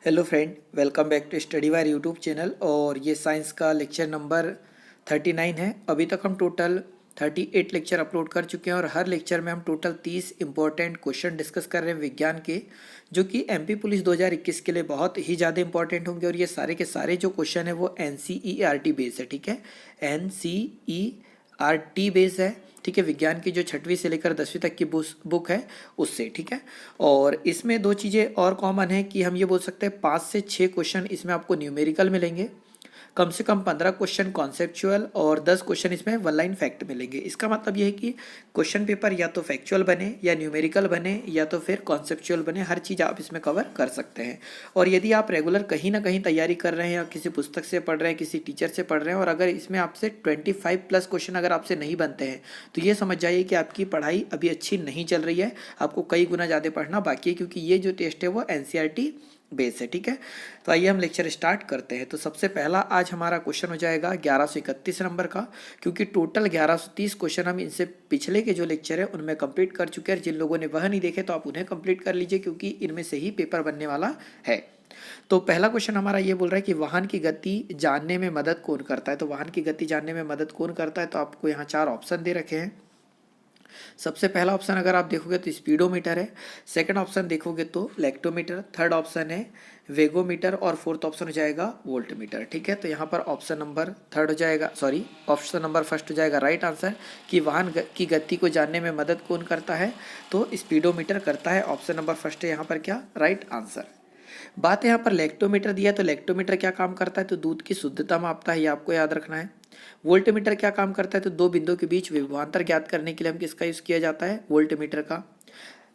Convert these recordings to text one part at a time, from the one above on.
Hello friend, welcome back to study wire YouTube channel. और ये science का lecture number 39 है। अभी तक हम टोटल 38 लेक्चर अपलोड कर चुके हैं और हर लेक्चर में हम टोटल 30 इंपॉर्टेंट क्वेश्चन डिस्कस कर रहे हैं विज्ञान के, जो कि एमपी पुलिस 2021 के लिए बहुत ही ज़्यादा इंपॉर्टेंट होंगे। और ये सारे के सारे जो क्वेश्चन है वो एनसीईआरटी बेस है। ठीक है, एनसीईआरटी बेस है। ठीक है, विज्ञान की जो 6वीं से लेकर 10वीं तक की बुक है उससे। ठीक है, और इसमें दो चीज़ें और कॉमन है कि हम ये बोल सकते हैं 5 से 6 क्वेश्चन इसमें आपको न्यूमेरिकल मिलेंगे, कम से कम 15 क्वेश्चन कॉन्सेप्चुअल और 10 क्वेश्चन इसमें वन लाइन फैक्ट मिलेंगे। इसका मतलब ये है कि क्वेश्चन पेपर या तो फैक्चुअल बने या न्यूमेरिकल बने या तो फिर कॉन्सेप्चुअल बने, हर चीज़ आप इसमें कवर कर सकते हैं। और यदि आप रेगुलर कहीं ना कहीं तैयारी कर रहे हैं या किसी पुस्तक से पढ़ रहे हैं, किसी टीचर से पढ़ रहे हैं, और अगर इसमें आपसे 25+ क्वेश्चन अगर आपसे नहीं बनते हैं तो ये समझ जाइए कि आपकी पढ़ाई अभी अच्छी नहीं चल रही है, आपको कई गुना ज़्यादा पढ़ना बाकी है, क्योंकि ये जो टेस्ट है वो एनसीईआरटी बेस है। ठीक है, तो आइए हम लेक्चर स्टार्ट करते हैं। तो सबसे पहला आज हमारा क्वेश्चन हो जाएगा 1131 नंबर का, क्योंकि टोटल 1130 क्वेश्चन हम इनसे पिछले के जो लेक्चर है उनमें कंप्लीट कर चुके हैं। जिन लोगों ने वह नहीं देखे तो आप उन्हें कंप्लीट कर लीजिए, क्योंकि इनमें से ही पेपर बनने वाला है। तो पहला क्वेश्चन हमारा ये बोल रहा है कि वाहन की गति जानने में मदद कौन करता है। तो वाहन की गति जानने में मदद कौन करता है, तो आपको यहाँ 4 ऑप्शन दे रखे हैं। सबसे पहला ऑप्शन अगर आप देखोगे तो स्पीडोमीटर है, सेकंड ऑप्शन देखोगे तो लैक्टोमीटर, थर्ड ऑप्शन है वेगोमीटर और फोर्थ ऑप्शन हो जाएगा वोल्टमीटर। ठीक है, तो यहाँ पर ऑप्शन नंबर थर्ड हो जाएगा, सॉरी ऑप्शन नंबर फर्स्ट हो जाएगा राइट आंसर, कि वाहन की गति को जानने में मदद कौन करता है, तो स्पीडोमीटर करता है। ऑप्शन नंबर फर्स्ट है यहाँ पर क्या राइट आंसर। बात यहाँ पर लैक्टोमीटर दिया, तो लैक्टोमीटर क्या काम करता है, तो दूध की शुद्धता मापता है, ये आपको याद रखना है। वोल्टमीटर क्या काम करता है, तो दो बिंदुओं के बीच विभवांतर ज्ञात करने के लिए हम किसका यूज किया जाता है, वोल्टमीटर का।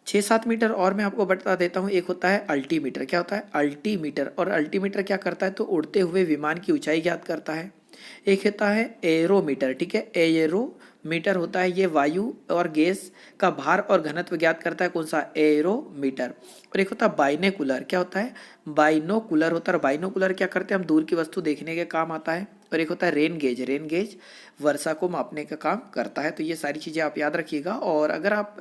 6-7 मीटर और मैं आपको बता देता हूँ। एक होता है अल्टीमीटर, क्या होता है अल्टीमीटर, और अल्टीमीटर क्या करता है, तो उड़ते हुए विमान की ऊंचाई ज्ञात करता है। एक होता है एरोमीटर, ठीक है, एरोमीटर होता है, ये वायु और गैस का भार और घनत्व ज्ञात करता है, कौन सा एरोमीटर। और एक होता है बाइनोकुलर, क्या होता है बाइनोकुलर होता है, और बाइनोकुलर क्या करते हैं, हम दूर की वस्तु देखने के काम आता है। और एक होता है रेन गेज, रेन गेज वर्षा को मापने का काम करता है। तो ये सारी चीज़ें आप याद रखिएगा, और अगर आप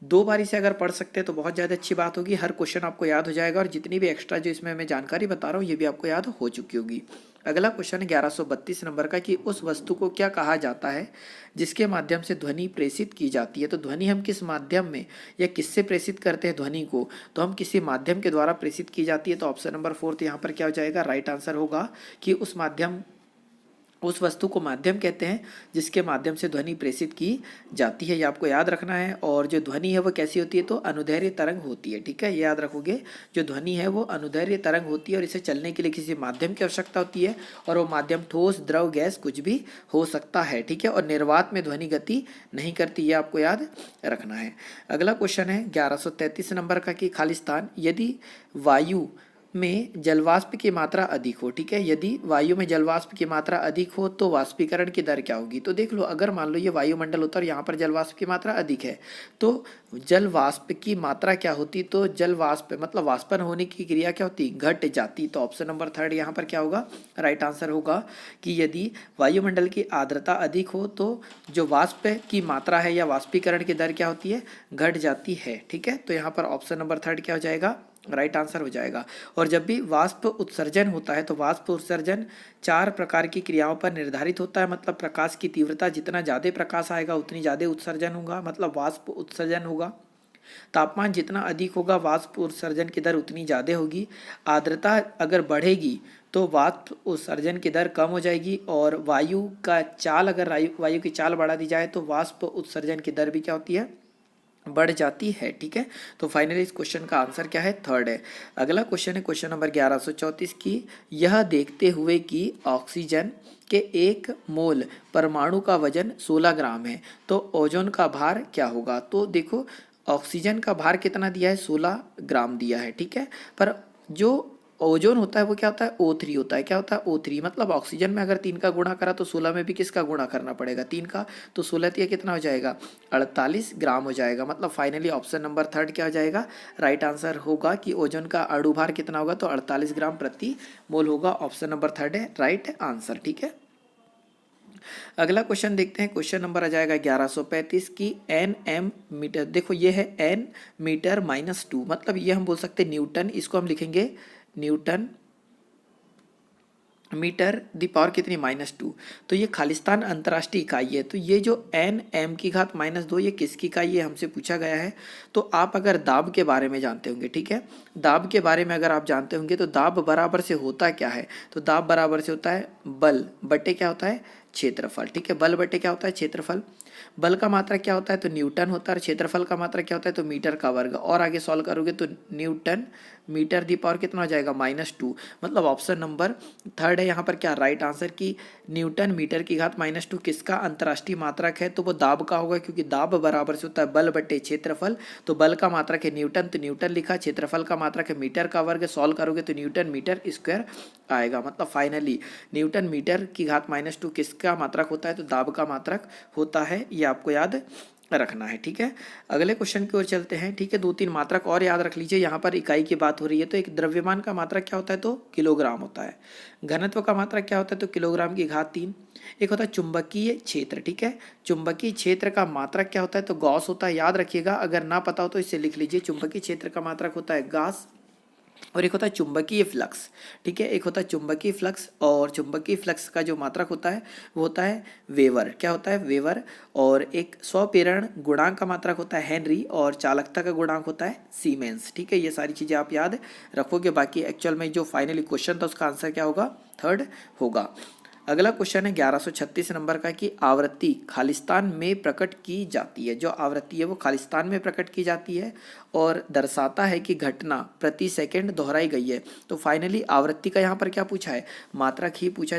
2 बारी से अगर पढ़ सकते हैं तो बहुत ज़्यादा अच्छी बात होगी। हर क्वेश्चन आपको याद हो जाएगा, और जितनी भी एक्स्ट्रा जो इसमें मैं जानकारी बता रहा हूँ ये भी आपको याद हो चुकी होगी। अगला क्वेश्चन है 1132 नंबर का, कि उस वस्तु को क्या कहा जाता है जिसके माध्यम से ध्वनि प्रेषित की जाती है। तो ध्वनि हम किस माध्यम में या किससे प्रेषित करते हैं ध्वनि को, तो हम किसी माध्यम के द्वारा प्रेषित की जाती है। तो ऑप्शन नंबर फोर्थ यहाँ पर क्या हो जाएगा राइट आंसर होगा, कि उस वस्तु को माध्यम कहते हैं जिसके माध्यम से ध्वनि प्रेषित की जाती है, ये आपको याद रखना है। और जो ध्वनि है वो कैसी होती है, तो अनुदैर्ध्य तरंग होती है। ठीक है, ये याद रखोगे, जो ध्वनि है वो अनुदैर्ध्य तरंग होती है, और इसे चलने के लिए किसी माध्यम की आवश्यकता होती है, और वो माध्यम ठोस, द्रव, गैस कुछ भी हो सकता है। ठीक है, और निर्वात में ध्वनि गति नहीं करती, ये आपको याद रखना है। अगला क्वेश्चन है 1133 नंबर का, कि खालिस्तान यदि वायु में जलवाष्प की मात्रा अधिक हो। ठीक है, यदि वायु में जलवाष्प की मात्रा अधिक हो तो वाष्पीकरण की दर क्या होगी। तो देख लो, अगर मान लो ये वायुमंडल होता है और यहाँ पर जलवाष्प की मात्रा अधिक है, तो जलवाष्प की मात्रा क्या होती, तो जलवाष्प मतलब वाष्पन होने की क्रिया क्या होती, घट जाती। तो ऑप्शन नंबर थर्ड यहाँ पर क्या होगा राइट आंसर होगा, कि यदि वायुमंडल की आर्द्रता अधिक हो तो जो वाष्प की मात्रा है या वाष्पीकरण की दर क्या होती है, घट जाती है। ठीक है, तो यहाँ पर ऑप्शन नंबर थर्ड क्या हो जाएगा राइट आंसर हो जाएगा। और जब भी वाष्प उत्सर्जन होता है तो वाष्प उत्सर्जन 4 प्रकार की क्रियाओं पर निर्धारित होता है। मतलब प्रकाश की तीव्रता, जितना ज़्यादा प्रकाश आएगा उतनी ज़्यादा उत्सर्जन होगा, मतलब वाष्प उत्सर्जन होगा। तापमान जितना अधिक होगा वाष्प उत्सर्जन की दर उतनी ज़्यादा होगी। आर्द्रता अगर बढ़ेगी तो वाष्प उत्सर्जन की दर कम हो जाएगी। और वायु का चाल, अगर वायु की चाल बढ़ा दी जाए तो वाष्प उत्सर्जन की दर भी क्या होती है, बढ़ जाती है। ठीक है, तो फाइनली इस क्वेश्चन का आंसर क्या है, थर्ड है। अगला क्वेश्चन है क्वेश्चन नंबर 1134 की, यह देखते हुए कि ऑक्सीजन के 1 मोल परमाणु का वजन 16 ग्राम है तो ओजोन का भार क्या होगा। तो देखो, ऑक्सीजन का भार कितना दिया है, 16 ग्राम दिया है। ठीक है, पर जो ओजोन होता है वो क्या होता है, O3 होता है। क्या होता है, O3, मतलब ऑक्सीजन में अगर 3 का गुणा करा तो 16 में भी किसका गुणा करना पड़ेगा, 3 का। तो 16 तिया कितना हो जाएगा, 48 ग्राम हो जाएगा। मतलब फाइनली ऑप्शन नंबर थर्ड क्या हो जाएगा राइट आंसर होगा, कि ओजोन का अणुभार कितना होगा, तो 48 ग्राम प्रति मोल होगा। ऑप्शन नंबर थर्ड है राइट आंसर। ठीक है, अगला क्वेश्चन देखते हैं। क्वेश्चन नंबर आ जाएगा 1135 की एन एम मीटर। देखो ये है एन मीटर -2, मतलब ये हम बोल सकते हैं न्यूटन, इसको हम लिखेंगे न्यूटन मीटर दी पावर कितनी -2। तो ये खालिस्तान अंतर्राष्ट्रीय इकाई है। तो ये जो एन एम की घात -2 ये किसकी इकाई है हमसे पूछा गया है। तो आप अगर दाब के बारे में जानते होंगे, ठीक है, दाब के बारे में अगर आप जानते होंगे तो दाब बराबर से होता क्या है। तो दाब बराबर से होता है बल बटे क्या होता है क्षेत्रफल, ठीक है, बल बटे क्या होता है क्षेत्रफल। बल का मात्रा क्या होता है तो न्यूटन होता है, और क्षेत्रफल का मात्रा क्या होता है तो मीटर का वर्ग। और आगे सॉल्व करोगे तो न्यूटन मीटर दी पावर कितना हो जाएगा -2। मतलब ऑप्शन नंबर थर्ड है यहाँ पर क्या राइट आंसर की न्यूटन मीटर की घात -2 किसका अंतर्राष्ट्रीय मात्रक है। तो वो दाब का होगा, क्योंकि दाब बराबर से होता है बल बटे क्षेत्रफल। तो बल का मात्रक है न्यूटन, तो न्यूटन लिखा, क्षेत्रफल का मात्रक है मीटर का वर्ग। सॉल्व करोगे तो न्यूटन मीटर स्क्वायर आएगा। मतलब फाइनली न्यूटन मीटर की घात -2 किसका मात्रक होता है तो दाब का मात्रक होता है। ये आपको याद रखना है, ठीक है। अगले क्वेश्चन की ओर चलते हैं, ठीक है। 2-3 मात्रक और याद रख लीजिए। यहाँ पर इकाई की बात हो रही है तो एक द्रव्यमान का मात्रक क्या होता है तो किलोग्राम होता है। घनत्व का मात्रक क्या होता है तो किलोग्राम की घात 3। एक होता है चुंबकीय क्षेत्र, ठीक है, चुंबकीय क्षेत्र का मात्रक क्या होता है तो गॉस होता है। याद रखिएगा, अगर ना पता हो तो इसे लिख लीजिए। चुंबकीय क्षेत्र का मात्रक होता है गॉस। और एक होता है चुंबकीय फ्लक्स, ठीक है, एक होता है चुंबकीय फ्लक्स। और चुंबकीय फ्लक्स का जो मात्रक होता है वो होता है वेबर, क्या होता है वेबर। और एक स्वप्रेरण गुणांक का मात्रक होता है हेनरी, और चालकता का गुणांक होता है सीमेंस, ठीक है। ये सारी चीज़ें आप याद रखोगे। बाकी एक्चुअल में जो फाइनली क्वेश्चन था उसका आंसर क्या होगा थर्ड होगा। अगला क्वेश्चन है 1136 नंबर का कि आवृत्ति खालिस्तान में प्रकट की जाती है। जो आवृत्ति है वो खालिस्तान में प्रकट की जाती है और दर्शाता है कि घटना प्रति सेकंड दोहराई गई है। तो फाइनली आवृत्ति का यहाँ पर क्या पूछा है मात्रक ही पूछा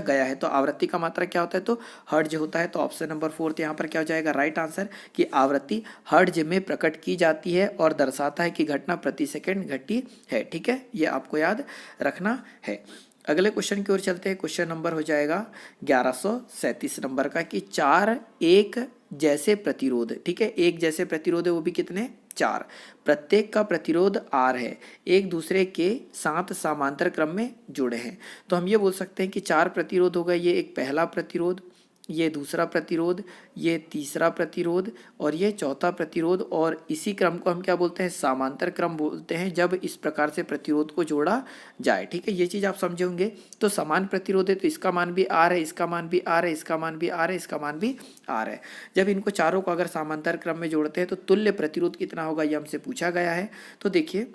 गया है। तो आवृत्ति का मात्रक क्या होता है तो हर्ट्ज होता है। तो ऑप्शन नंबर 4 यहाँ पर क्या हो जाएगा राइट आंसर कि आवृत्ति हर्ट्ज में प्रकट की जाती है और दर्शाता है कि घटना प्रति सेकंड घटी है, ठीक है, ये आपको याद रखना है। अगले क्वेश्चन की ओर चलते हैं। क्वेश्चन नंबर हो जाएगा 1137 नंबर का कि 4 एक जैसे प्रतिरोध, ठीक है, एक जैसे प्रतिरोध है वो भी कितने 4, प्रत्येक का प्रतिरोध R है, एक दूसरे के साथ समांतर क्रम में जुड़े हैं। तो हम ये बोल सकते हैं कि 4 प्रतिरोध होगा। ये एक पहला प्रतिरोध, ये दूसरा प्रतिरोध, ये तीसरा प्रतिरोध और ये चौथा प्रतिरोध। और इसी क्रम को हम क्या बोलते हैं समांतर क्रम बोलते हैं जब इस प्रकार से प्रतिरोध को जोड़ा जाए, ठीक है। ये चीज़ आप समझे होंगे। तो समान प्रतिरोध है तो इसका मान भी R है, इसका मान भी R है, इसका मान भी R है, इसका मान भी R है। जब इनको चारों को अगर समांतर क्रम में जोड़ते हैं तो तुल्य प्रतिरोध कितना होगा ये हमसे पूछा गया है। तो देखिए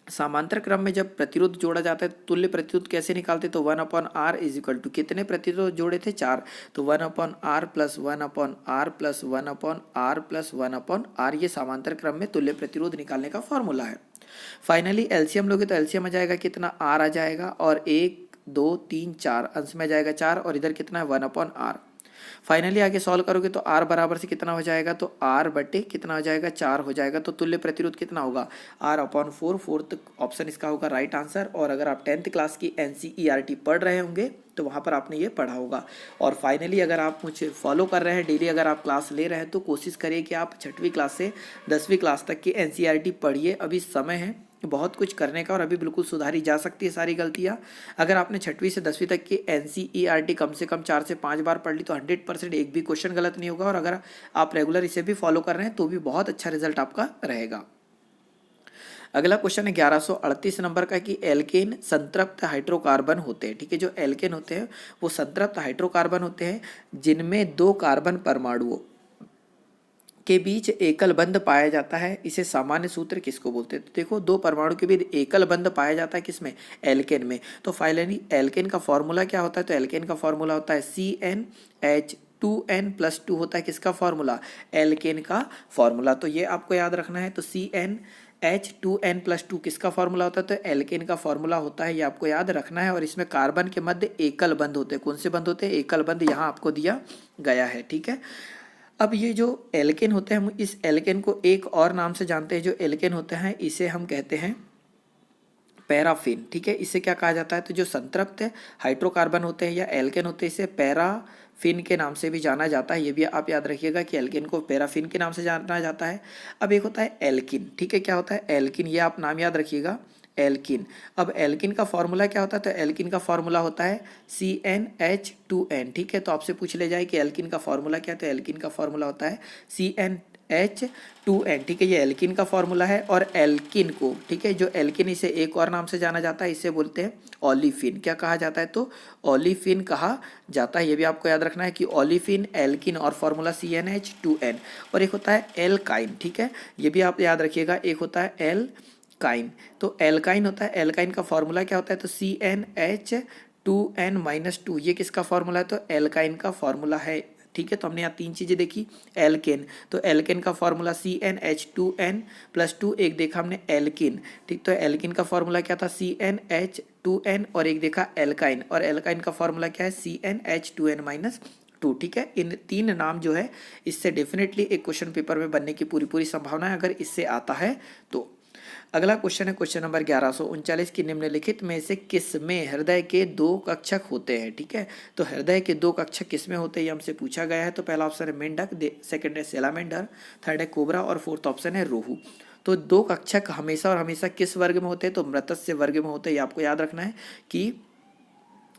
समांतर क्रम में जब प्रतिरोध जोड़ा जाता है तो तुल्य प्रतिरोध कैसे निकालते तो 1/r इज इक्वल टू कितने प्रतिरोध जोड़े थे 4, तो 1/r plus 1/r plus 1/r plus 1/r ये समांतर क्रम में तुल्य प्रतिरोध निकालने का फॉर्मूला है। फाइनली एलसीएम लोगे तो एलसीएम आ जाएगा कितना r आ जाएगा और 1 2 3 4 अंश में आ जाएगा 4 और इधर कितना है 1/r। फाइनली आगे सॉल्व करोगे तो R बराबर से कितना हो जाएगा तो R बटे कितना हो जाएगा 4 हो जाएगा। तो तुल्य प्रतिरोध कितना होगा R/4, फोर्थ ऑप्शन इसका होगा राइट आंसर। और अगर आप 10th क्लास की NCERT पढ़ रहे होंगे तो वहाँ पर आपने ये पढ़ा होगा। और फाइनली अगर आप मुझे फॉलो कर रहे हैं डेली, अगर आप क्लास ले रहे हैं तो कोशिश करिए कि आप 6वीं क्लास से 10वीं क्लास तक की NCERT पढ़िए। अभी समय है बहुत कुछ करने का और अभी बिल्कुल सुधारी जा सकती है सारी गलतियाँ। अगर आपने 6वीं से 10वीं तक की NCERT कम से कम 4 से 5 बार पढ़ ली तो 100% एक भी क्वेश्चन गलत नहीं होगा। और अगर आप रेगुलर इसे भी फॉलो कर रहे हैं तो भी बहुत अच्छा रिजल्ट आपका रहेगा। अगला क्वेश्चन है 1138 नंबर का कि एल्केन संतृप्त हाइड्रोकार्बन होते हैं, ठीक है। जो एल्केन होते हैं वो संतृप्त हाइड्रोकार्बन होते हैं जिनमें 2 कार्बन परमाणुओं के बीच एकल बंध पाया जाता है। इसे सामान्य सूत्र किसको बोलते हैं तो देखो 2 परमाणु के बीच एकल बंध पाया जाता है किसमें एल्केन में। तो फाइनली एल्केन का फॉर्मूला क्या होता है तो एल्केन का फॉर्मूला होता है CnH2n+2 होता है किसका फॉर्मूला एल्केन का फॉर्मूला। तो ये आपको याद रखना है। तो CnH2n+2 किसका फॉर्मूला होता है तो एल्केन का फॉर्मूला होता है, ये आपको याद रखना है। और इसमें कार्बन के मध्य एकल बंध होते हैं। कौन से बंध होते हैं एकल बंध, यहाँ आपको दिया गया है, ठीक है। अब ये जो एल्केन होते हैं हम इस एल्केन को एक और नाम से जानते हैं। जो एल्केन होते हैं इसे हम कहते हैं पैराफिन, ठीक है। इसे क्या कहा जाता है तो जो संतृप्त हाइड्रोकार्बन होते हैं या एल्केन होते हैं इसे पैराफिन के नाम से भी जाना जाता है। ये भी आप याद रखिएगा कि एल्केन को पैराफिन के नाम से जाना जाता है। अब एक होता है एल्किन, ठीक है। क्या होता है एल्किन, ये आप नाम याद रखिएगा। एल्किन। अब एल्किन का फॉर्मूला क्या होता है? तो एल्किन का फॉर्मूला होता है CnH2n, ठीक है। तो आपसे पूछ ले जाए कि एल्किन का फॉर्मूला क्या है, तो एल्किन का फॉर्मूला होता है CnH2n, ठीक है। ये एल्किन का फॉर्मूला है। और एल्किन को, ठीक है, जो एल्किन, इसे एक और नाम से जाना जाता है, इसे बोलते हैं ओलिफिन। क्या कहा जाता है? तो ओलिफिन कहा जाता है। ये भी आपको याद रखना है कि ओलिफिन, एल्किन और फॉर्मूला CnH2n। और एक होता है एल्काइन, ठीक है, ये भी आप याद रखिएगा। एक होता है एल्काइन। तो एल्काइन होता है, एल्काइन का फॉर्मूला क्या होता है? तो CnH2n-2। ये किसका फॉर्मूला है? तो एल्काइन का फॉर्मूला है, ठीक है। तो हमने यहाँ तीन चीजें देखी। एल्केन, तो एल्केन का फॉर्मूला CnH2n+2। एक देखा हमने एल्किन, ठीक। तो एल्किन का फॉर्मूला क्या था? CnH2n। और एक देखा एल्काइन, और एल्काइन का फॉर्मूला क्या है? CnH2n-2, ठीक है। इन तीन नाम जो है, इससे डेफिनेटली एक क्वेश्चन पेपर में बनने की पूरी पूरी संभावना है, अगर इससे आता है तो। अगला क्वेश्चन है क्वेश्चन नंबर 1139 की निम्नलिखित में से किस में हृदय के दो कक्षक होते हैं, ठीक है। तो हृदय के दो कक्षक किस में होते हैं, ये हमसे पूछा गया है। तो पहला ऑप्शन है मेंढक, सेकंड है सेलामेंडर, थर्ड है कोबरा और फोर्थ ऑप्शन है रोहू। तो दो कक्षक हमेशा और हमेशा किस वर्ग में होते हैं? तो मृत्स्य वर्ग में होते हैं। ये आपको याद रखना है कि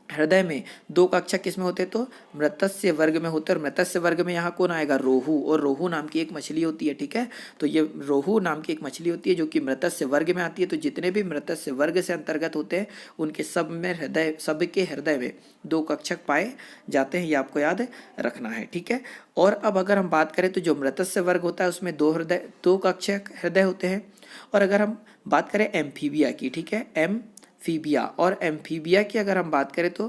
हृदय में दो कक्षक किसमें होते हैं? तो मृत्स्य वर्ग में होते हैं। और मृत्स्य वर्ग में यहाँ कौन आएगा? रोहू। और रोहू नाम की एक मछली होती है, ठीक है। तो ये रोहू नाम की एक मछली होती है जो कि मृत्स्य वर्ग में आती है। तो जितने भी मृत्स्य वर्ग से अंतर्गत होते हैं, उनके सब में हृदय, सबके हृदय में दो कक्षक पाए जाते हैं। ये आपको याद रखना है, ठीक है। और अब अगर हम बात करें तो जो मृत्स्य वर्ग होता है उसमें दो कक्षक हृदय होते हैं। और अगर हम बात करें एम्फीबिया की, ठीक है, एम्फीबिया और एम्फीबिया की अगर हम बात करें तो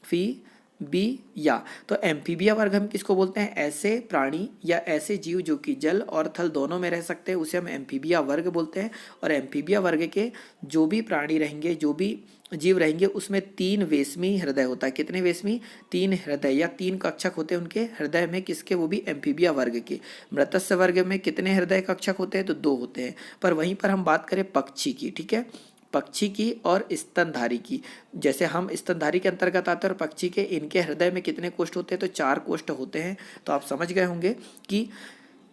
फीबिया, तो एम्फीबिया वर्ग हम किसको बोलते हैं? ऐसे प्राणी या ऐसे जीव जो कि जल और थल दोनों में रह सकते हैं, उसे हम एम्फीबिया वर्ग बोलते हैं। और एम्फीबिया वर्ग के जो भी प्राणी रहेंगे, जो भी जीव रहेंगे, उसमें 3 वेशमी हृदय होता है। कितने वेशमी? 3 हृदय या 3 कक्षक होते हैं उनके हृदय में। किसके? वो भी एम्फीबिया वर्ग के। मृत्स्य वर्ग में कितने हृदय कक्षक होते हैं? तो 2 होते हैं। पर वहीं पर हम बात करें पक्षी की, ठीक है, पक्षी की और स्तनधारी की। जैसे हम स्तनधारी के अंतर्गत आते हैं और पक्षी के, इनके हृदय में कितने कोष्ठ होते हैं? तो 4 कोष्ठ होते हैं। तो आप समझ गए होंगे कि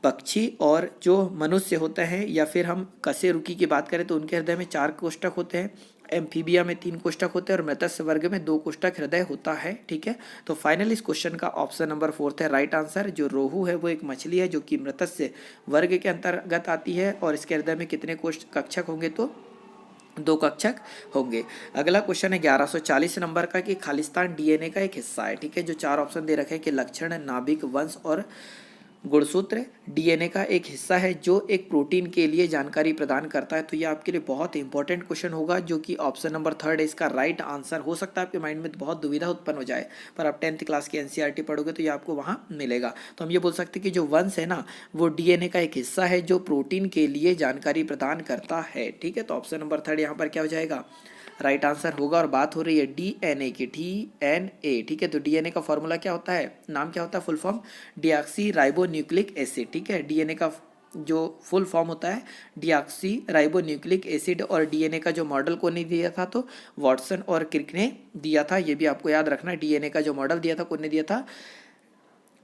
पक्षी और जो मनुष्य होते हैं, या फिर हम कशेरुकी की बात करें तो उनके हृदय में 4 कोष्ठक होते हैं, एम्फीबिया में 3 कोष्ठक होते हैं और मत्स्य वर्ग में 2 कोष्ठक हृदय होता है, ठीक है। तो फाइनली इस क्वेश्चन का ऑप्शन नंबर 4 है राइट आंसर। जो रोहू है वो एक मछली है जो कि मत्स्य वर्ग के अंतर्गत आती है। और इसके हृदय में कितने कोष्ठ कक्षक होंगे? तो 2 कक्षक होंगे। अगला क्वेश्चन है 1140 नंबर का कि खालिस्तान डीएनए का एक हिस्सा है, ठीक है। जो 4 ऑप्शन दे रखे हैं कि लक्षण, नाभिक, वंश और गुणसूत्र डीएनए का एक हिस्सा है जो एक प्रोटीन के लिए जानकारी प्रदान करता है। तो ये आपके लिए बहुत इंपॉर्टेंट क्वेश्चन होगा, जो कि ऑप्शन नंबर 3 है इसका राइट आंसर। हो सकता है आपके माइंड में बहुत दुविधा उत्पन्न हो जाए, पर आप 10th क्लास की एनसीईआरटी पढ़ोगे तो ये आपको वहाँ मिलेगा। तो हम ये बोल सकते हैं कि जो वंश है ना, वो डीएनए का एक हिस्सा है जो प्रोटीन के लिए जानकारी प्रदान करता है, ठीक है। तो ऑप्शन नंबर 3 यहाँ पर क्या हो जाएगा? राइट आंसर होगा। और बात हो रही है डीएनए की, डीएनए, ठीक है। तो डीएनए का फॉर्मूला क्या होता है? नाम क्या होता है? Full form deoxy ribo nucleic acid, ठीक है। डीएनए का जो फुल फॉर्म होता है डीऑक्सी राइबो न्यूक्लिक एसिड। और डीएनए का जो मॉडल को नहीं दिया था तो वॉटसन और क्रिक ने दिया था। ये भी आपको याद रखना है। डीएनए का जो मॉडल दिया था कौन ने दिया था?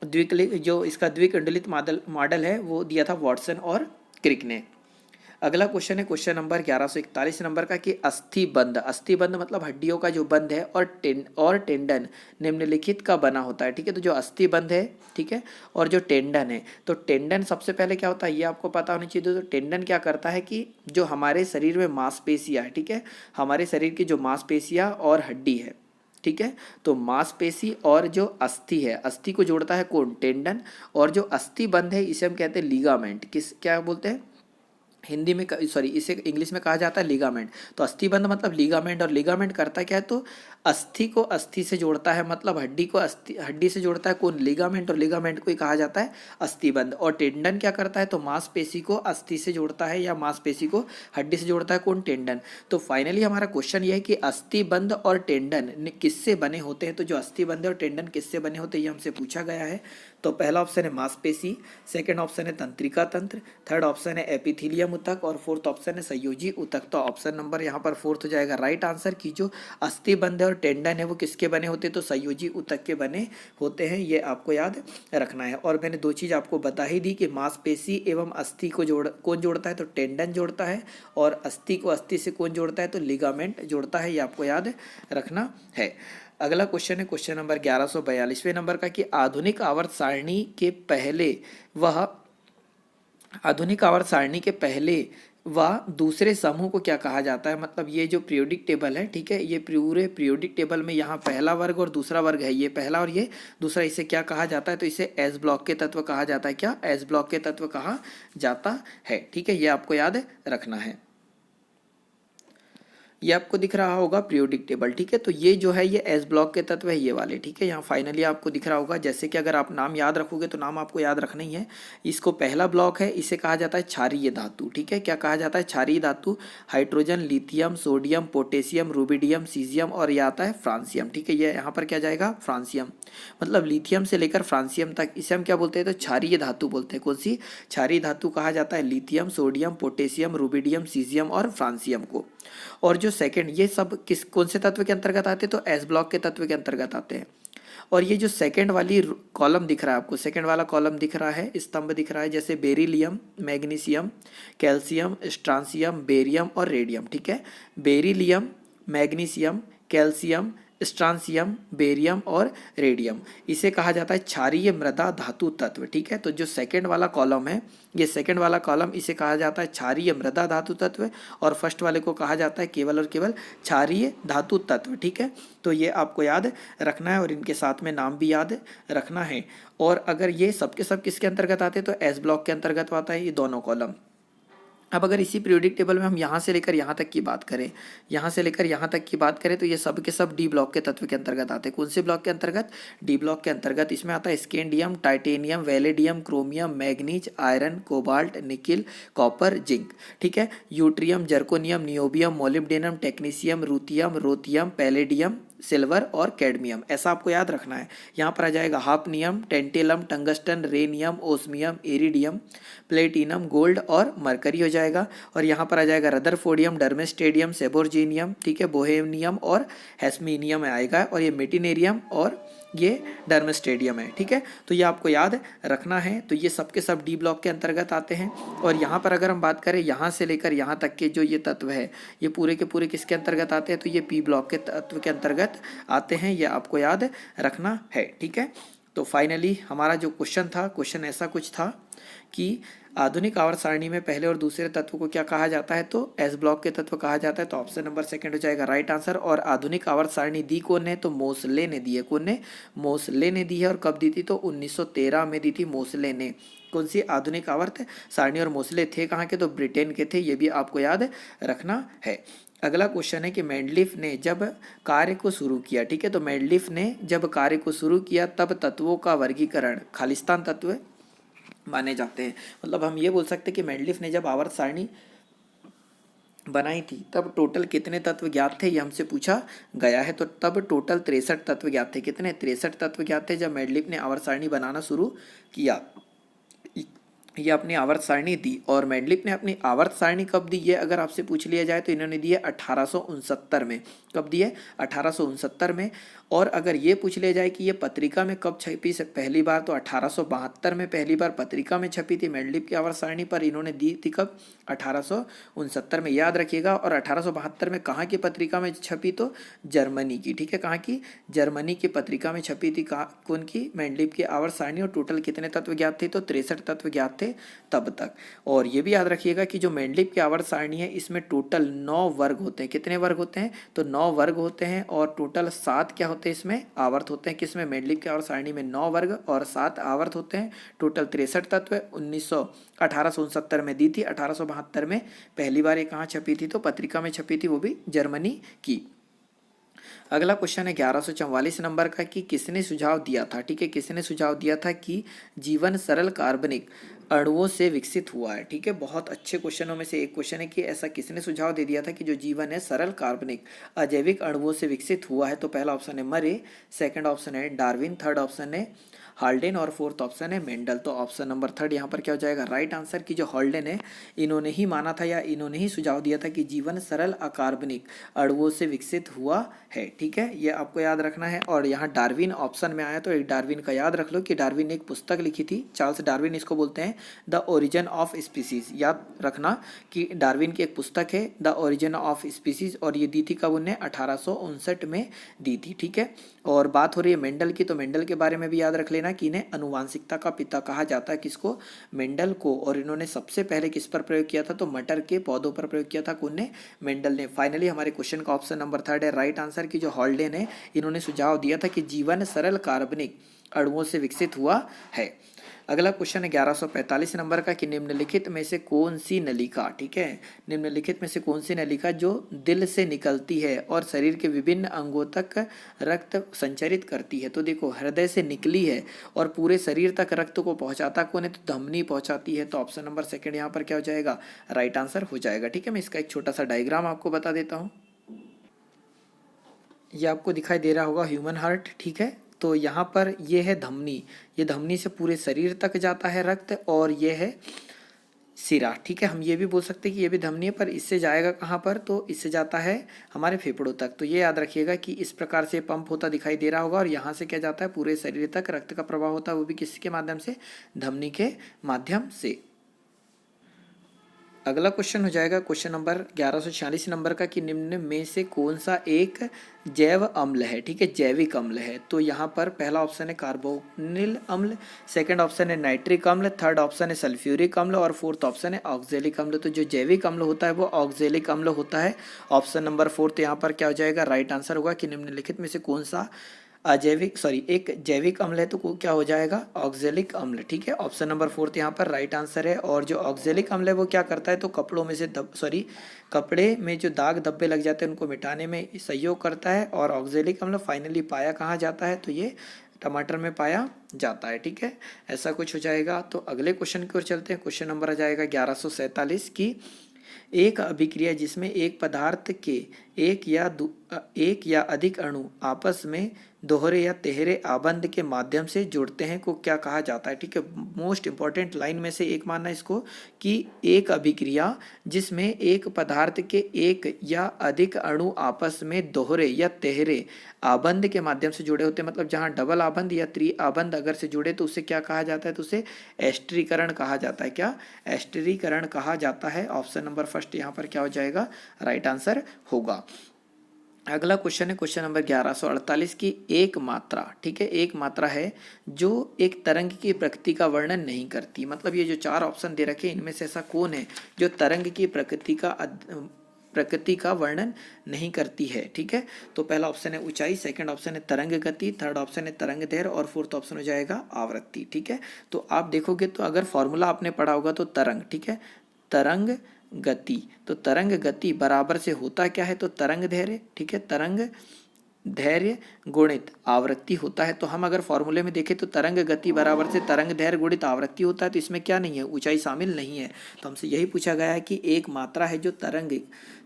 जो इसका द्विकुंडलित मॉडल है वो दिया था वॉटसन और क्रिक ने। अगला क्वेश्चन है क्वेश्चन नंबर 1141 नंबर का कि अस्थिबंध, अस्थिबंध मतलब हड्डियों का जो बंध है, और टेंडन निम्नलिखित का बना होता है, ठीक है। तो जो अस्थिबंध है, ठीक है, और जो टेंडन है, तो टेंडन सबसे पहले क्या होता है ये आपको पता होना चाहिए। तो टेंडन क्या करता है कि जो हमारे शरीर में मांसपेशियां है, ठीक है, हमारे शरीर की जो मांसपेशियां और हड्डी है, ठीक है, तो मांसपेशी और जो अस्थि है, अस्थि को जोड़ता है कौन? टेंडन। और जो अस्थिबंध है इसे हम कहते हैं लिगामेंट। क्या बोलते हैं हिंदी में? सॉरी, इसे इंग्लिश में कहा जाता है लिगामेंट। तो अस्थिबंध मतलब लिगामेंट। और लिगामेंट करता क्या है? तो अस्थि को अस्थि से जोड़ता है, मतलब हड्डी को हड्डी से जोड़ता है कौन? लिगामेंट। और लिगामेंट को ही कहा जाता है अस्थिबंध। और टेंडन क्या करता है? तो मांसपेशी को अस्थि से जोड़ता है या मांसपेशी को हड्डी से जोड़ता है कौन? टेंडन। तो फाइनली हमारा क्वेश्चन ये है कि अस्थिबंध और टेंडन किससे बने होते हैं? तो जो अस्थिबंध और टेंडन किससे बने होते हैं ये हमसे पूछा गया है। तो पहला ऑप्शन है मांसपेशी, सेकंड ऑप्शन है तंत्रिका तंत्र, थर्ड ऑप्शन है एपिथीलियम ऊतक और फोर्थ ऑप्शन है संयोजी ऊतक। तो ऑप्शन नंबर यहाँ पर फोर्थ हो जाएगा राइट आंसर की जो अस्थिबंध और टेंडन है वो किसके बने होते हैं, तो संयोजी ऊतक के बने होते हैं, ये आपको याद रखना है। और मैंने दो चीज़ आपको बता ही दी कि मांसपेशी एवं अस्थि को कौन जोड़ता है, तो टेंडन जोड़ता है, और अस्थि को अस्थि से कौन जोड़ता है, तो लिगामेंट जोड़ता है, ये आपको याद रखना है। अगला क्वेश्चन है क्वेश्चन नंबर 1142वें नंबर का कि आधुनिक आवर्त सारणी के पहले वह दूसरे समूह को क्या कहा जाता है। मतलब ये जो पीरियोडिक टेबल है, ठीक है, ये पूरे पीरियोडिक टेबल में यहाँ पहला वर्ग और दूसरा वर्ग है, ये पहला और ये दूसरा, इसे क्या कहा जाता है, तो इसे एस ब्लॉक के तत्व कहा जाता है। क्या एस ब्लॉक के तत्व कहा जाता है, ठीक है, ये आपको याद रखना है। ये आपको दिख रहा होगा पीरियोडिक टेबल, ठीक है। तो ये जो है ये एस ब्लॉक के तत्व है, ये वाले, ठीक है। यहाँ फाइनली आपको दिख रहा होगा, जैसे कि अगर आप नाम याद रखोगे तो नाम आपको याद रखना ही है। इसको पहला ब्लॉक है, इसे कहा जाता है क्षारीय धातु, ठीक है। क्या कहा जाता है, क्षारीय धातु। Hydrogen, lithium, sodium, potassium, rubidium, caesium और ये आता है फ्रांसियम, ठीक है। ये यहाँ पर क्या जाएगा, फ्रांसियम। मतलब लिथियम से लेकर फ्रांसियम तक इसे हम क्या बोलते हैं, तो क्षारीय धातु बोलते हैं। कौन सी क्षारीय धातु कहा जाता है, lithium, sodium, potassium, rubidium, caesium और फ्रांसियम को। और जो सेकंड, ये सब किस कौन से तत्व के अंतर्गत आते हैं, तो एस ब्लॉक के तत्व के अंतर्गत आते हैं। और ये जो सेकंड वाली कॉलम दिख रहा है आपको, सेकंड वाला कॉलम दिख रहा है, स्तंभ दिख रहा है, जैसे beryllium, magnesium, calcium, strontium, barium और रेडियम, ठीक है। Beryllium, magnesium, calcium, strontium, barium और रेडियम, इसे कहा जाता है क्षारीय मृदा धातु तत्व, ठीक है। तो जो सेकंड वाला कॉलम है, ये सेकंड वाला कॉलम, इसे कहा जाता है क्षारीय मृदा धातु तत्व, और फर्स्ट वाले को कहा जाता है केवल और केवल क्षारीय धातु तत्व, ठीक है। तो ये आपको याद रखना है और इनके साथ में नाम भी याद रखना है। और अगर ये सब के सब किसके अंतर्गत आते हैं, तो एस ब्लॉक के अंतर्गत आता है ये दोनों कॉलम। अब अगर इसी पीरियोडिक टेबल में हम यहाँ से लेकर यहाँ तक की बात करें, यहाँ से लेकर यहाँ तक की बात करें, तो ये सब के सब डी ब्लॉक के तत्व के अंतर्गत आते हैं। कौन से ब्लॉक के अंतर्गत, डी ब्लॉक के अंतर्गत। इसमें आता है scandium, titanium, vanadium, chromium, manganese, iron, cobalt, nickel, copper, zinc, ठीक है। Yttrium, zirconium, niobium, molybdenum, technetium, ruthenium, rhodium, palladium, silver और कैडमियम, ऐसा आपको याद रखना है। यहाँ पर आ जाएगा hafnium, tantalum, tungsten, rhenium, osmium, iridium, platinum, gold और मरकरी हो जाएगा। और यहाँ पर आ जाएगा रदरफोर्डियम, डर्मेस्टेडियम, सेबोर्जीनियम, ठीक है, बोहेमियम और हेस्मीनियम आएगा। और ये मेटिनेरियम और ये डर्मेस्टेडियम है, ठीक है। तो ये आपको याद रखना है। तो ये सब के सब डी ब्लॉक के अंतर्गत आते हैं। और यहाँ पर अगर हम बात करें, यहाँ से लेकर यहाँ तक के जो ये तत्व है, ये पूरे के पूरे किसके अंतर्गत आते हैं, तो ये पी ब्लॉक के तत्व के अंतर्गत आते हैं, ये आपको याद रखना है, ठीक है। तो फाइनली हमारा जो क्वेश्चन था, क्वेश्चन ऐसा कुछ था कि आधुनिक आवर्त सारणी में पहले और दूसरे तत्व को क्या कहा जाता है, तो एस ब्लॉक के तत्व कहा जाता है। तो ऑप्शन नंबर सेकंड हो जाएगा राइट आंसर। और आधुनिक आवर्त सारणी दी कौन है, तो मोसले ने दी है। कौन ने, मोसले ने दी है। और कब दी थी, तो 1913 में दी थी मोसले ने। कौन सी आधुनिक आवर्त सारणी। और मोसले थे कहाँ के, तो ब्रिटेन के थे, ये भी आपको याद रखना है। अगला क्वेश्चन है कि मेंडलीफ ने जब कार्य को शुरू किया, ठीक है, तो मेंडलीफ ने जब कार्य को शुरू किया तब तत्वों का वर्गीकरण खालिस्तान तत्व माने जाते हैं। मतलब हम ये बोल सकते हैं कि मेंडलीफ ने जब आवर्त सारणी बनाई थी तब टोटल कितने तत्व ज्ञात थे, ये हमसे पूछा गया है। तो तब टोटल 63 तत्व ज्ञात थे। कितने, 63 तत्व ज्ञात थे जब मेंडलीफ ने आवर्त सारणी बनाना शुरू किया। ये अपनी आवर्त सारणी दी। और मेंडलीफ ने अपनी आवर्त सारणी कब दी, ये अगर आपसे पूछ लिया जाए तो इन्होंने दी है 1869 में। कब दी है, 1869 में। और अगर ये पूछ लिया जाए कि ये पत्रिका में कब छपी से पहली बार, तो 1872 में पहली बार पत्रिका में छपी थी मेंडलीफ की आवर्त सारणी। पर इन्होंने दी थी कब, 1869 में, याद रखिएगा। और 1872 में कहाँ की पत्रिका में छपी, तो जर्मनी की, ठीक है। कहाँ की, जर्मनी की पत्रिका में छपी थी। कहाँ, कौन की, मेंडलीफ की आवर्त सारणी। और टोटल कितने तत्व ज्ञात थे, तो 63 तत्व ज्ञात थे तब तक। और ये भी याद रखिएगा कि जो मेंडलीफ की आवर्त सारणी है, इसमें टोटल 9 वर्ग होते हैं। कितने वर्ग होते हैं, तो 9 वर्ग होते हैं। और टोटल 7 क्या होते हैं, इसमें आवर्त होते हैं। किसमें, मेंडलीफ की आवर्त सारणी में 9 वर्ग और 7 आवर्त होते हैं। टोटल 63 तत्व 1869 में दी थी। 1872 में पहली बार ये कहाँ छपी थी, तो पत्रिका में छपी थी, वो भी जर्मनी की। अगला क्वेश्चन है 1144 नंबर का कि किसने सुझाव दिया था, ठीक है, किसने सुझाव दिया था कि जीवन सरल कार्बनिक अणुओं से विकसित हुआ है, ठीक है। बहुत अच्छे क्वेश्चनों में से एक क्वेश्चन है कि ऐसा किसने सुझाव दे दिया था कि जो जीवन है सरल कार्बनिक अजैविक अणुओं से विकसित हुआ है। तो पहला ऑप्शन है मरे, सेकंड ऑप्शन है डार्विन, थर्ड ऑप्शन है हाल्डेन और फोर्थ ऑप्शन है मेंडल। तो ऑप्शन नंबर थर्ड यहाँ पर क्या हो जाएगा राइट आंसर की जो हाल्डेन है इन्होंने ही माना था या इन्होंने ही सुझाव दिया था कि जीवन सरल अकार्बनिक अणुओं से विकसित हुआ है। ठीक है, ये आपको याद रखना है। और यहाँ डार्विन ऑप्शन में आया तो एक डार्विन का याद रख लो कि डार्विन ने एक पुस्तक लिखी थी, चार्ल्स डार्विन इसको बोलते हैं, द ओरिजिन ऑफ स्पीसीज। याद रखना कि डार्विन की एक पुस्तक है द ओरिजिन ऑफ स्पीसीज और ये दी थी कब उन्हें 1859 में दी थी। ठीक है, और बात हो रही है मेंडल की, तो मेंडल के बारे में भी याद रख लेना कि इन्हें अनुवांशिकता का पिता कहा जाता है, किसको, मेंडल को। और इन्होंने सबसे पहले किस पर प्रयोग किया था, तो मटर के पौधों पर प्रयोग किया था, कौन ने, मेंडल ने। फाइनली हमारे क्वेश्चन का ऑप्शन नंबर थर्ड है राइट आंसर की जो हाल्डेन है इन्होंने सुझाव दिया था कि जीवन सरल कार्बनिक अणुओं से विकसित हुआ है। अगला क्वेश्चन है 1145 नंबर का कि निम्नलिखित में से कौन सी नलिका, ठीक है, निम्नलिखित में से कौन सी नलिका जो दिल से निकलती है और शरीर के विभिन्न अंगों तक रक्त संचरित करती है। तो देखो हृदय से निकली है और पूरे शरीर तक रक्त को पहुंचाता कौन है, तो धमनी पहुंचाती है। तो ऑप्शन नंबर सेकंड यहाँ पर क्या हो जाएगा, राइट आंसर हो जाएगा। ठीक है, मैं इसका एक छोटा सा डायग्राम आपको बता देता हूँ। ये आपको दिखाई दे रहा होगा ह्यूमन हार्ट। ठीक है, तो यहाँ पर ये है धमनी, ये धमनी से पूरे शरीर तक जाता है रक्त, और ये है सिरा। ठीक है, हम ये भी बोल सकते हैं कि ये भी धमनी है, पर इससे जाएगा कहाँ पर, तो इससे जाता है हमारे फेफड़ों तक। तो ये याद रखिएगा कि इस प्रकार से पंप होता दिखाई दे रहा होगा और यहाँ से क्या जाता है, पूरे शरीर तक रक्त का प्रवाह होता है, वो भी किसके माध्यम से, धमनी के माध्यम से। अगला क्वेश्चन हो जाएगा क्वेश्चन नंबर 1146 नंबर का कि निम्न में से कौन सा एक जैव अम्ल है। ठीक है, जैविक अम्ल है। तो यहाँ पर पहला ऑप्शन है कार्बोनिल अम्ल, सेकंड ऑप्शन है नाइट्रिक अम्ल, थर्ड ऑप्शन है सल्फ्यूरिक अम्ल और फोर्थ ऑप्शन है ऑक्जेलिक अम्ल। तो जो जैविक अम्ल होता है वो ऑक्जेलिक अम्ल होता है। ऑप्शन नंबर फोर्थ यहाँ पर क्या हो जाएगा, राइट आंसर होगा कि निम्नलिखित में से कौन सा एक जैविक अम्ल है, तो क्या हो जाएगा, ऑक्जेलिक अम्ल। ठीक है, ऑप्शन नंबर फोर्थ यहाँ पर राइट आंसर है। और जो ऑक्जेलिक अम्ल है वो क्या करता है, तो कपड़ों में से कपड़े में जो दाग धब्बे लग जाते हैं उनको मिटाने में सहयोग करता है। और ऑक्जेलिक अम्ल फाइनली पाया कहाँ जाता है, तो ये टमाटर में पाया जाता है। ठीक है, ऐसा कुछ हो जाएगा। तो अगले क्वेश्चन की ओर चलते हैं। क्वेश्चन नंबर आ जाएगा 1147 की एक अभिक्रिया जिसमें एक पदार्थ के एक या अधिक अणु आपस में दोहरे या तिहरे आबंध के माध्यम से जुड़ते हैं को क्या कहा जाता है। ठीक है, मोस्ट इंपॉर्टेंट लाइन में से एक मानना इसको कि एक अभिक्रिया जिसमें एक पदार्थ के एक या अधिक अणु आपस में दोहरे या तिहरे आबंध के माध्यम से जुड़े होते हैं, मतलब जहाँ डबल आबंध या त्रि आबंध अगर से जुड़े तो उसे क्या कहा जाता है, तो उसे एस्टरीकरण कहा जाता है। क्या, एस्टरीकरण कहा जाता है। ऑप्शन नंबर फर्स्ट यहाँ पर क्या हो जाएगा, राइट आंसर होगा। अगला क्वेश्चन है क्वेश्चन नंबर 1148 की एक मात्रा। ठीक है, एक मात्रा है जो एक तरंग की प्रकृति का वर्णन नहीं करती। मतलब ये जो चार ऑप्शन दे रखे इनमें से ऐसा कौन है जो तरंग की प्रकृति का वर्णन नहीं करती है। ठीक है, तो पहला ऑप्शन है ऊंचाई, सेकंड ऑप्शन है तरंग गति, थर्ड ऑप्शन है तरंग दैर्घ्य और फोर्थ ऑप्शन हो जाएगा आवृत्ति। ठीक है, तो आप देखोगे तो अगर फॉर्मूला आपने पढ़ा होगा तो तरंग, ठीक है, तरंग गति, तो तरंग गति बराबर से होता क्या है, तो तरंग धैर्य। ठीक है, तरंग धैर्य गुणित आवृत्ति होता है। तो हम अगर फॉर्मूले में देखें तो तरंग गति बराबर से तरंग धैर्य गुणित आवृत्ति होता है। तो इसमें क्या नहीं है, ऊंचाई शामिल नहीं है। तो हमसे यही पूछा गया है कि एक मात्रा है जो तरंग,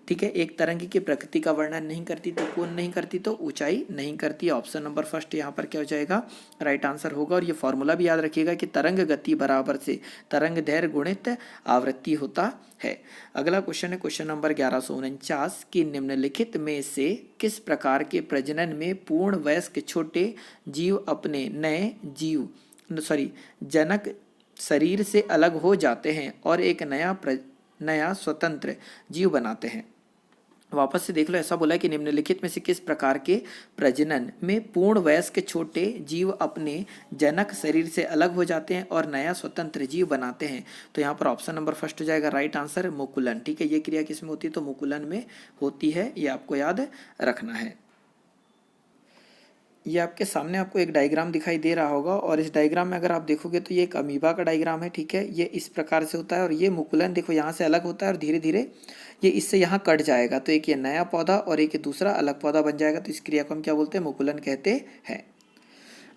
ठीक है, एक तरंग की प्रकृति का वर्णन नहीं करती, तो कौन नहीं करती, तो ऊंचाई नहीं करती। ऑप्शन नंबर फर्स्ट यहाँ पर क्या हो जाएगा, राइट आंसर होगा। और ये फॉर्मूला भी याद रखिएगा कि तरंग गति बराबर से तरंग धैर्य गुणित आवृत्ति होता है। अगला क्वेश्चन है क्वेश्चन नंबर 1149 की निम्नलिखित में से किस प्रकार के प्रजनन में पूर्ण वयस्क छोटे जीव अपने जनक शरीर से अलग हो जाते हैं और एक नया स्वतंत्र जीव बनाते हैं। वापस से देख लो, ऐसा बोला है कि निम्नलिखित में से किस प्रकार के प्रजनन में पूर्ण वयस्क छोटे जीव अपने जनक शरीर से अलग हो जाते हैं और नया स्वतंत्र जीव बनाते हैं। तो यहाँ पर ऑप्शन नंबर फर्स्ट हो जाएगा राइट आंसर, मुकुलन। ठीक है, ये क्रिया किस में होती है, तो मुकुलन में होती है, ये आपको याद रखना है। ये आपके सामने आपको एक डायग्राम दिखाई दे रहा होगा और इस डायग्राम में अगर आप देखोगे तो ये एक अमीबा का डायग्राम है। ठीक है, ये इस प्रकार से होता है और ये मुकुलन देखो यहाँ से अलग होता है और धीरे धीरे ये इससे यहाँ कट जाएगा। तो एक ये नया पौधा और एक दूसरा अलग पौधा बन जाएगा। तो इस क्रिया को हम क्या बोलते हैं, मुकुलन कहते हैं।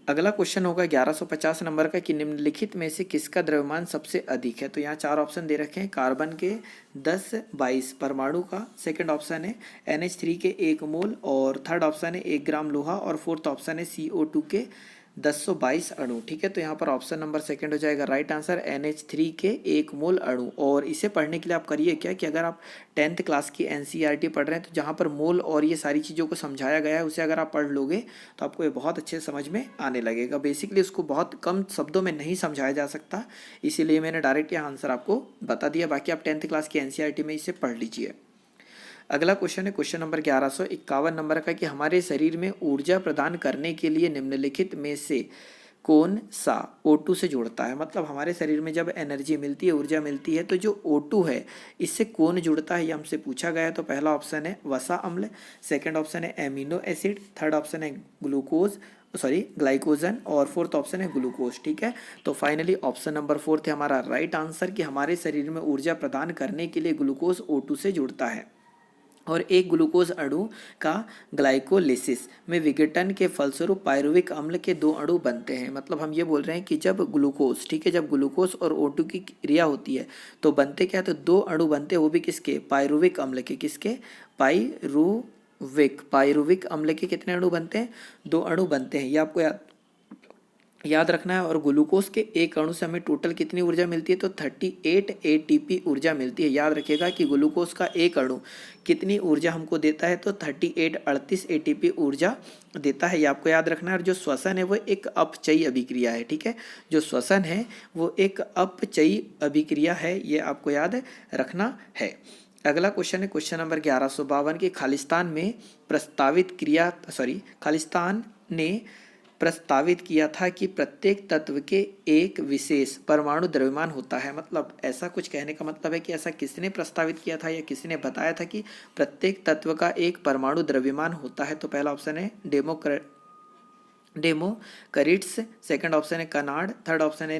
अगला क्वेश्चन होगा 1150 नंबर का कि निम्नलिखित में से किसका द्रव्यमान सबसे अधिक है। तो यहाँ चार ऑप्शन दे रखे हैं, कार्बन के 10-22 परमाणु का, सेकंड ऑप्शन है NH3 के 1 मोल और थर्ड ऑप्शन है 1 ग्राम लोहा और फोर्थ ऑप्शन है CO2 के 1022 अणु, ठीक है। तो यहाँ पर ऑप्शन नंबर सेकंड हो जाएगा राइट आंसर, NH3 के 1 मोल अणु। और इसे पढ़ने के लिए आप करिए क्या कि अगर आप 10th क्लास की NCERT पढ़ रहे हैं तो जहाँ पर मोल और ये सारी चीज़ों को समझाया गया है उसे अगर आप पढ़ लोगे तो आपको ये बहुत अच्छे से समझ में आने लगेगा। बेसिकली उसको बहुत कम शब्दों में नहीं समझाया जा सकता, इसीलिए मैंने डायरेक्ट यहाँ आंसर आपको बता दिया। बाकी आप 10th क्लास की NCERT में इसे पढ़ लीजिए। अगला क्वेश्चन है क्वेश्चन नंबर 1151 नंबर का कि हमारे शरीर में ऊर्जा प्रदान करने के लिए निम्नलिखित में से कौन सा O2 से जुड़ता है। मतलब हमारे शरीर में जब एनर्जी मिलती है, ऊर्जा मिलती है, तो जो O2 है इससे कौन जुड़ता है ये हमसे पूछा गया है। तो पहला ऑप्शन है वसा अम्ल, सेकंड ऑप्शन है एमिनो एसिड, थर्ड ऑप्शन है ग्लाइकोजन और फोर्थ ऑप्शन है ग्लूकोज, ठीक है। तो फाइनली ऑप्शन नंबर फोर्थ है हमारा राइट आंसर कि हमारे शरीर में ऊर्जा प्रदान करने के लिए ग्लूकोज O2 से जुड़ता है। और एक ग्लूकोज अणु का ग्लाइकोलिसिस में विघटन के फलस्वरूप पायरुविक अम्ल के 2 अणु बनते हैं। मतलब हम ये बोल रहे हैं कि जब ग्लूकोज, ठीक है, जब ग्लूकोज और O2 की क्रिया होती है तो बनते क्या है, तो 2 अणु बनते हैं, वो भी किसके, पायरुविक अम्ल के। किसके, पायरुविक अम्ल के कितने अणु बनते हैं, 2 अणु बनते हैं, ये आपको याद रखना है। और ग्लूकोज के एक अणु से हमें टोटल कितनी ऊर्जा मिलती है, तो 38 ATP ऊर्जा मिलती है। याद रखिएगा कि ग्लूकोज का एक अणु कितनी ऊर्जा हमको देता है, तो 38 ATP ऊर्जा देता है, ये आपको याद रखना है। और जो श्वसन है वो एक अपचयी अभिक्रिया है, ठीक है, जो श्वसन है वो एक अपचयी अभिक्रिया है, ये आपको याद रखना है। अगला क्वेश्चन है क्वेश्चन नंबर 1152 की खालिस्तान ने प्रस्तावित किया था कि प्रत्येक तत्व के एक विशेष परमाणु द्रव्यमान होता है। मतलब ऐसा कुछ कहने का मतलब है कि ऐसा किसने प्रस्तावित किया था या किसने बताया था कि प्रत्येक तत्व का एक परमाणु द्रव्यमान होता है। तो पहला ऑप्शन है डेमोक्रिट्स, सेकंड ऑप्शन है कनार्ड, थर्ड ऑप्शन है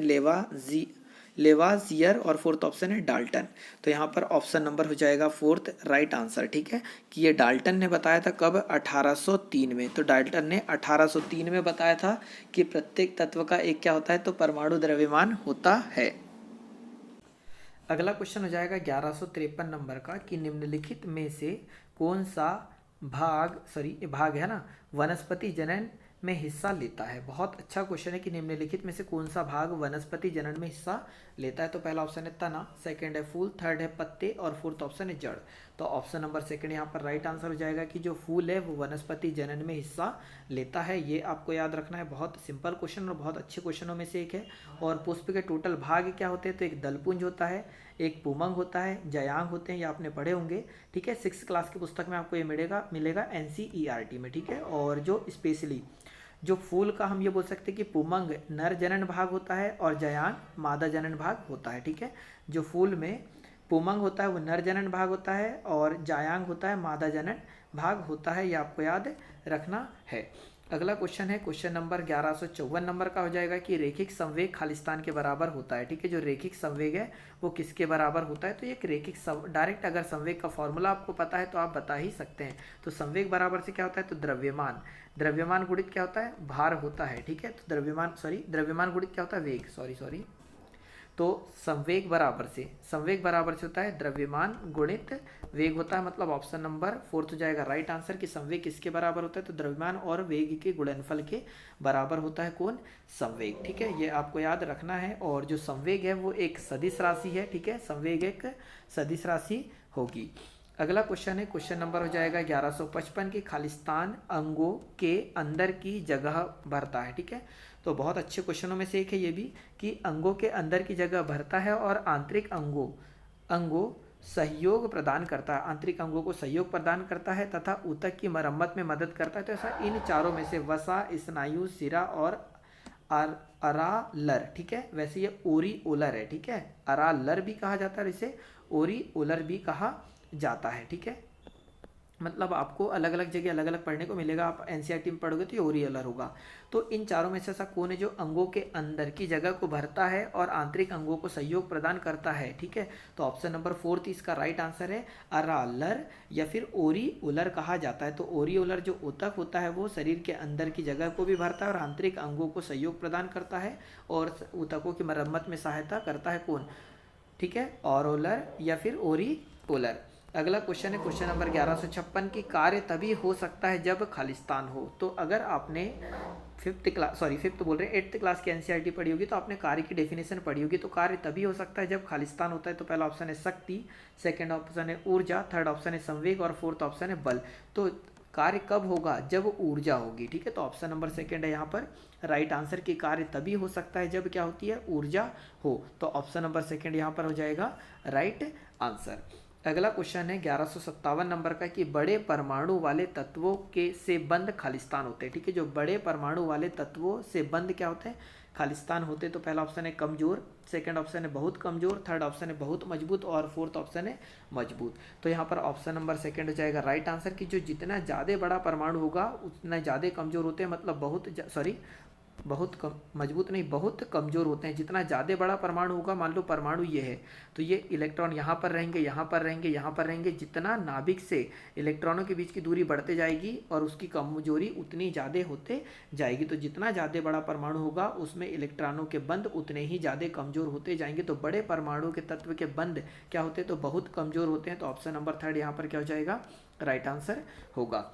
लेवाजियर और फोर्थ ऑप्शन है डाल्टन। तो यहाँ पर ऑप्शन नंबर हो जाएगा फोर्थ राइट आंसर, ठीक है, कि ये डाल्टन ने बताया था कब, 1803 में। तो डाल्टन ने 1803 में बताया था कि प्रत्येक तत्व का एक क्या होता है, तो परमाणु द्रव्यमान होता है। अगला क्वेश्चन हो जाएगा 1153 नंबर का कि निम्नलिखित में से कौन सा भाग है ना, वनस्पति जनन में हिस्सा लेता है। बहुत अच्छा क्वेश्चन है कि निम्नलिखित में से कौन सा भाग वनस्पति जनन में हिस्सा लेता है। तो पहला ऑप्शन है तना, सेकंड है फूल, थर्ड है पत्ते और फोर्थ ऑप्शन है जड़। तो ऑप्शन नंबर सेकंड यहाँ पर राइट आंसर हो जाएगा कि जो फूल है वो वनस्पति जनन में हिस्सा लेता है, ये आपको याद रखना है। बहुत सिंपल क्वेश्चन और बहुत अच्छे क्वेश्चनों में से एक है। और पुष्प के टोटल भाग क्या होते हैं, तो एक दलपुंज होता है, एक पुमंग होता है, जयांग होते हैं, ये आपने पढ़े होंगे, ठीक है, 6th क्लास की पुस्तक में आपको ये मिलेगा NCERT में, ठीक है। और जो स्पेशली जो फूल का हम ये बोल सकते हैं कि पुमंग नर जनन भाग होता है और जयांग मादा जनन भाग होता है, ठीक है। जो फूल में पुमंग होता है वो नर जनन भाग होता है और जायांग होता है मादा जनन भाग होता है, ये आपको याद रखना है। अगला क्वेश्चन है क्वेश्चन नंबर 1154 नंबर का हो जाएगा कि रेखिक संवेग खालिस्तान के बराबर होता है, ठीक है। जो रेखिक संवेग है वो किसके बराबर होता है, तो एक रेखिक डायरेक्ट अगर संवेग का फॉर्मूला आपको पता है तो आप बता ही सकते हैं। तो संवेग बराबर से क्या होता है, तो द्रव्यमान गुणित क्या होता है, भार होता है, ठीक है। तो द्रव्यमान गुणित क्या होता है, वेग, तो संवेग बराबर से होता है द्रव्यमान गुणित वेग होता है। मतलब ऑप्शन नंबर फोर्थ हो जाएगा राइट आंसर कि संवेग किसके बराबर होता है, तो द्रव्यमान और वेग के गुणनफल के बराबर होता है कौन, संवेग, ठीक है, ये आपको याद रखना है। और जो संवेग है वो एक सदिश राशि है, ठीक है, संवेग एक सदिश राशि होगी। अगला क्वेश्चन है क्वेश्चन नंबर हो जाएगा 1155 की खालिस्तान अंगों के अंदर की जगह भरता है, ठीक है। तो बहुत अच्छे क्वेश्चनों में से एक है ये भी कि अंगों के अंदर की जगह भरता है और आंतरिक अंगों सहयोग प्रदान करता है, आंतरिक अंगों को सहयोग प्रदान करता है तथा ऊतक की मरम्मत में मदद करता है। तो ऐसा इन चारों में से वसा, स्नायु, सिरा और अरालर, ठीक है। वैसे ये ओरिओलर है, ठीक है, अरालर भी कहा जाता है, इसे ओरिओलर भी कहा जाता है, ठीक है। मतलब आपको अलग अलग जगह अलग अलग पढ़ने को मिलेगा, आप NCERT में पढ़ोगे तो ये ओरिओलर होगा। तो इन चारों में से ऐसा कौन है जो अंगों के अंदर की जगह को भरता है और आंतरिक अंगों को सहयोग प्रदान करता है, ठीक है। तो ऑप्शन नंबर फोर्थ इसका राइट आंसर है अरालर या फिर ओरिओलर कहा जाता है। तो ओरिओलर जो ऊतक होता है वो शरीर के अंदर की जगह को भी भरता है और आंतरिक अंगों को सहयोग प्रदान करता है और ऊतकों की मरम्मत में सहायता करता है कौन, ठीक है, ऑरोलर या फिर ओरिओलर। अगला क्वेश्चन है क्वेश्चन नंबर 1156 की कार्य तभी हो सकता है जब खालिस्तान हो। तो अगर आपने फिफ्थ बोल रहे हैं, 8th क्लास की एनसीईआरटी पढ़ी होगी तो आपने कार्य की डेफिनेशन पढ़ी होगी। तो कार्य तभी हो सकता है जब खालिस्तान होता है। तो पहला ऑप्शन है शक्ति, सेकंड ऑप्शन है ऊर्जा, थर्ड ऑप्शन है संवेग और फोर्थ ऑप्शन है बल। तो कार्य कब होगा? जब ऊर्जा होगी, ठीक है। तो ऑप्शन नंबर सेकंड है यहाँ पर राइट आंसर की कार्य तभी हो सकता है जब क्या होती है? ऊर्जा हो। तो ऑप्शन नंबर सेकंड यहाँ पर हो जाएगा राइट आंसर। अगला क्वेश्चन है 1157 नंबर का कि बड़े परमाणु वाले तत्वों के से बंद खालिस्तान होते हैं, ठीक है। जो बड़े परमाणु वाले तत्वों से बंद क्या होते हैं? खालिस्तान होते। तो पहला ऑप्शन है कमजोर, सेकंड ऑप्शन है बहुत कमजोर, थर्ड ऑप्शन है बहुत मजबूत और फोर्थ ऑप्शन है मजबूत। तो यहाँ पर ऑप्शन नंबर सेकंड हो जाएगा राइट आंसर कि जो जितना ज़्यादा बड़ा परमाणु होगा उतना ज़्यादा कमजोर होते हैं, मतलब बहुत कम मजबूत नहीं, बहुत कमज़ोर होते हैं। जितना ज़्यादा बड़ा परमाणु होगा, मान लो परमाणु ये है तो ये इलेक्ट्रॉन यहाँ पर रहेंगे, यहाँ पर रहेंगे, यहाँ पर रहेंगे। जितना नाभिक से इलेक्ट्रॉनों के बीच की दूरी बढ़ते जाएगी और उसकी कमजोरी उतनी ज़्यादा होते जाएगी। तो जितना ज़्यादा बड़ा परमाणु होगा उसमें इलेक्ट्रॉनों के बंध उतने ही ज़्यादा कमज़ोर होते जाएंगे। तो बड़े परमाणु के तत्व के बंध क्या होते हैं? तो बहुत कमज़ोर होते हैं। तो ऑप्शन नंबर थर्ड यहाँ पर क्या हो जाएगा? राइट आंसर होगा।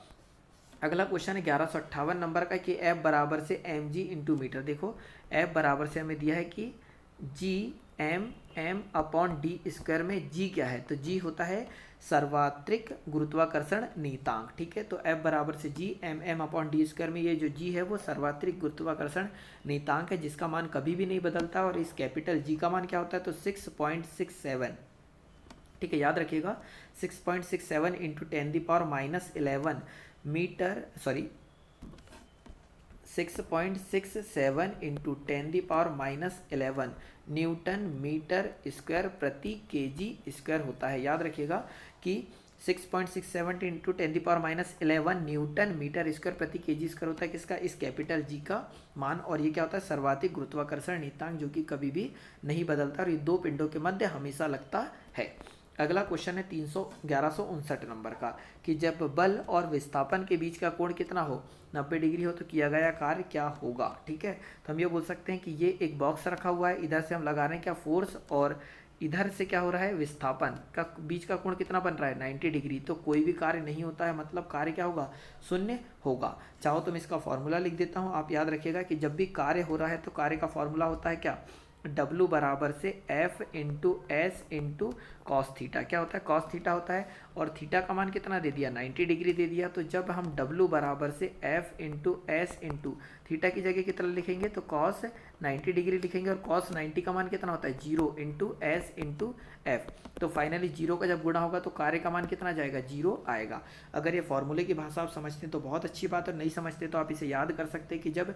अगला क्वेश्चन है 1158 नंबर का कि F बराबर से एम जी इंटू मीटर। देखो F बराबर से हमें दिया है कि G M upon d square में जी क्या है? तो जी होता है सर्वात्रिक गुरुत्वाकर्षण नियतांक, ठीक है। तो F बराबर से G M upon d square में ये जो जी है वो सर्वात्रिक गुरुत्वाकर्षण नियतांक है जिसका मान कभी भी नहीं बदलता। और इस कैपिटल जी का मान क्या होता है? तो 6.67, ठीक है, याद रखिएगा। 6.67 into 10⁻11 metre, 6.67 into 10⁻11 newton metre square प्रति केजी स्क्वायर होता है। याद रखिएगा कि 6.67 इंटू 10⁻11 न्यूटन मीटर स्क्वायर प्रति केजी स्क्वायर होता है किसका? इस कैपिटल जी का मान। और ये क्या होता है? सर्वाधिक गुरुत्वाकर्षण नियतांक, जो कि कभी भी नहीं बदलता और ये दो पिंडों के मध्य हमेशा लगता है। अगला क्वेश्चन है 1159 नंबर का कि जब बल और विस्थापन के बीच का कोण कितना हो? 90 डिग्री हो तो किया गया कार्य क्या होगा? ठीक है, तो हम ये बोल सकते हैं कि ये एक बॉक्स रखा हुआ है, इधर से हम लगा रहे हैं क्या? फोर्स, और इधर से क्या हो रहा है? विस्थापन का बीच का कोण कितना बन रहा है? 90 डिग्री। तो कोई भी कार्य नहीं होता है, मतलब कार्य क्या होगा? शून्य होगा। चाहो तो मैं इसका फॉर्मूला लिख देता हूँ, आप याद रखिएगा कि जब भी कार्य हो रहा है तो कार्य का फॉर्मूला होता है क्या? W बराबर से F into S into cos theta. क्या होता है? कॉस थीटा होता है। और थीटा का मान कितना दे दिया? 90 डिग्री दे दिया। तो जब हम W बराबर से F into S into theta की जगह कितना लिखेंगे? तो कॉस 90 डिग्री लिखेंगे। और कॉस 90 का मान कितना होता है? 0 इंटू एस इंटू एफ। तो फाइनली 0 का जब गुणा होगा तो कार्य का मान कितना जाएगा? 0 आएगा। अगर ये फॉर्मूले की भाषा आप समझते हैं तो बहुत अच्छी बात है, नहीं समझते तो आप इसे याद कर सकते हैं कि जब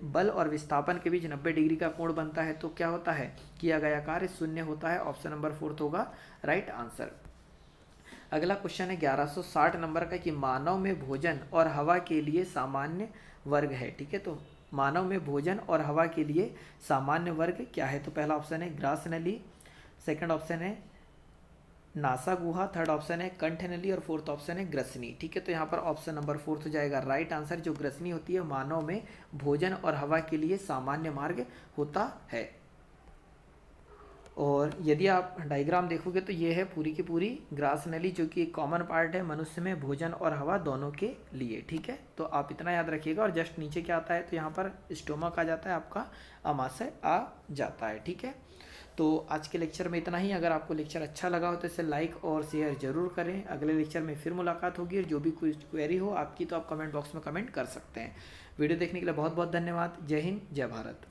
बल और विस्थापन के बीच 90 डिग्री का कोण बनता है तो क्या होता है? किया गया कार्य शून्य होता है। ऑप्शन नंबर 4 होगा राइट आंसर। अगला क्वेश्चन है 1160 नंबर का कि मानव में भोजन और हवा के लिए सामान्य वर्ग है। ठीक है, तो मानव में भोजन और हवा के लिए सामान्य वर्ग क्या है? तो पहला ऑप्शन है ग्रास नली, सेकंड ऑप्शन है नासा गुहा, थर्ड ऑप्शन है कंठ नली और फोर्थ ऑप्शन है ग्रसनी। ठीक है, तो यहाँ पर ऑप्शन नंबर 4 हो जाएगा राइट आंसर। जो ग्रसनी होती है मानव में भोजन और हवा के लिए सामान्य मार्ग होता है। और यदि आप डायग्राम देखोगे तो ये है पूरी की पूरी ग्रास नली, जो कि एक कॉमन पार्ट है मनुष्य में भोजन और हवा दोनों के लिए। ठीक है, तो आप इतना याद रखिएगा। और जस्ट नीचे क्या आता है? तो यहाँ पर स्टोमक आ जाता है, आपका अमाशय आ जाता है। ठीक है, तो आज के लेक्चर में इतना ही। अगर आपको लेक्चर अच्छा लगा हो तो इसे लाइक और शेयर जरूर करें। अगले लेक्चर में फिर मुलाकात होगी, और जो भी कोई क्वेरी हो आपकी तो आप कमेंट बॉक्स में कमेंट कर सकते हैं। वीडियो देखने के लिए बहुत बहुत धन्यवाद। जय हिंद, जय भारत।